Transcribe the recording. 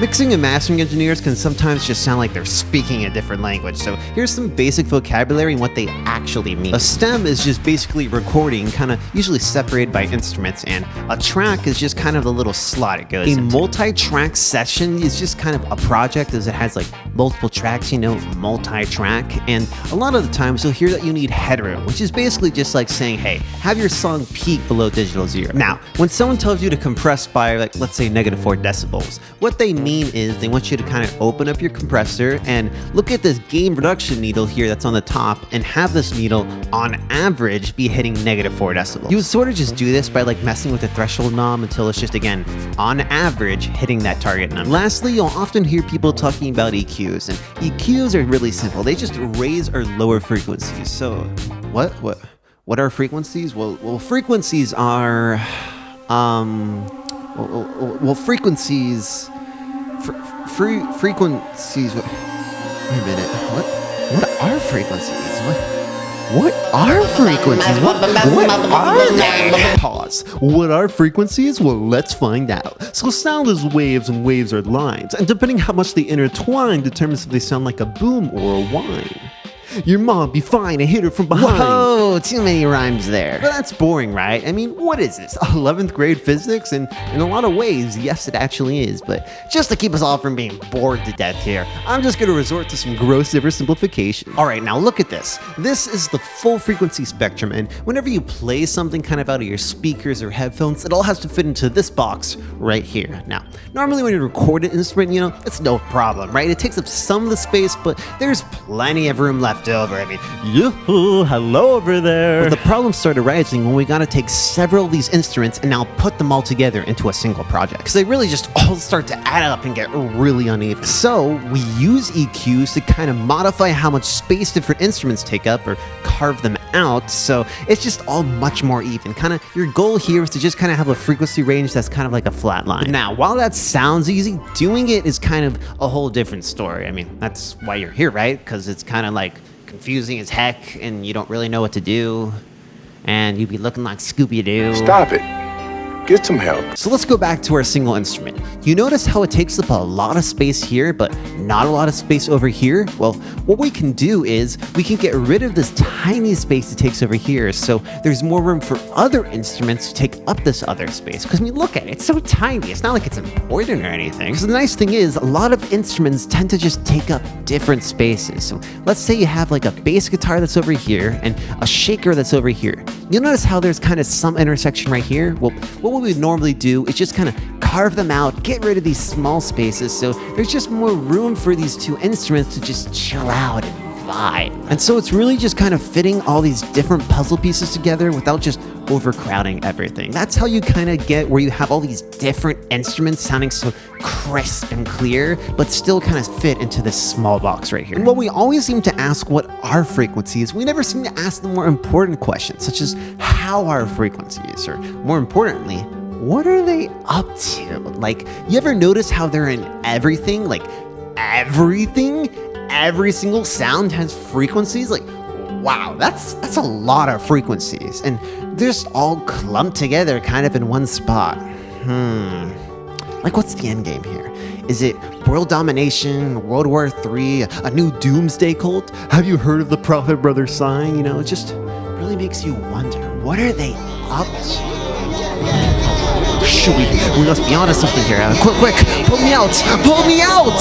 Mixing and mastering engineers can sometimes just sound like they're speaking a different language, so here's some basic vocabulary and what they actually mean. A stem is just basically recording, kind of usually separated by instruments, and a track is just kind of the little slot it goes into. A multi-track session is just kind of a project as it has like multiple tracks, multi-track, and a lot of the times you'll hear that you need headroom, which is basically just like saying, hey, have your song peak below digital zero. Now, when someone tells you to compress by, like, let's say -4 decibels, what they mean is they want you to kind of open up your compressor and look at this gain reduction needle here that's on the top and have this needle on average be hitting -4 decibels. You would sort of just do this by like messing with the threshold knob until it's just, again, on average hitting that target number. Lastly, you'll often hear people talking about EQs, and EQs are really simple. They just raise or lower frequencies. So what are frequencies? Well, frequencies are frequencies. Wait a minute. What are frequencies? What are frequencies? What are they? Pause. What are frequencies? Well, let's find out. So sound is waves and waves are lines, and depending how much they intertwine determines if they sound like a boom or a whine. Your mom be fine and hit her from behind. Whoa, too many rhymes there. But that's boring, right? I mean, what is this? 11th grade physics? And in a lot of ways, yes, it actually is. But just to keep us all from being bored to death here, I'm just going to resort to some gross oversimplification. All right, now look at this. This is the full frequency spectrum, and whenever you play something kind of out of your speakers or headphones, it all has to fit into this box right here. Now, normally when you record an instrument, it's no problem, right? It takes up some of the space, but there's plenty of room left over. I mean, yoo-hoo, hello over there. But the problem started rising when we got to take several of these instruments and now put them all together into a single project, because they really just all start to add up and get really uneven. So we use EQs to kind of modify how much space different instruments take up or carve them out, so it's just all much more even. Kind of your goal here is to just kind of have a frequency range that's kind of like a flat line. Now, while that sounds easy, doing it is kind of a whole different story. I mean, that's why you're here, right? Because it's kind of like confusing as heck, and you don't really know what to do, and you'd be looking like Scooby-Doo. Stop it. Get some help. So let's go back to our single instrument. You notice how it takes up a lot of space here, but not a lot of space over here? Well, what we can do is we can get rid of this tiny space it takes over here, so there's more room for other instruments to take up this other space. Because I mean, look at it, it's so tiny. It's not like it's important or anything. So the nice thing is, a lot of instruments tend to just take up different spaces. So let's say you have like a bass guitar that's over here and a shaker that's over here. You'll notice how there's kind of some intersection right here. Well, what we would normally do is just kind of carve them out, get rid of these small spaces, so there's just more room for these two instruments to just chill out and vibe. And so it's really just kind of fitting all these different puzzle pieces together without just overcrowding everything. That's how you kind of get where you have all these different instruments sounding so crisp and clear, but still kind of fit into this small box right here. And while we always seem to ask what are frequencies, we never seem to ask the more important questions, such as how are frequencies, or more importantly, what are they up to? Like, you ever notice how they're in everything? Like, everything? Every single sound has frequencies? Like, wow, that's a lot of frequencies, and they're just all clumped together kind of in one spot. Like, what's the end game here? Is it world domination, World War III, a new doomsday cult? Have you heard of the Prophet Brother sign? It just really makes you wonder, what are they up to? Shoot, we must be onto something here. Quick, pull me out! Pull me out!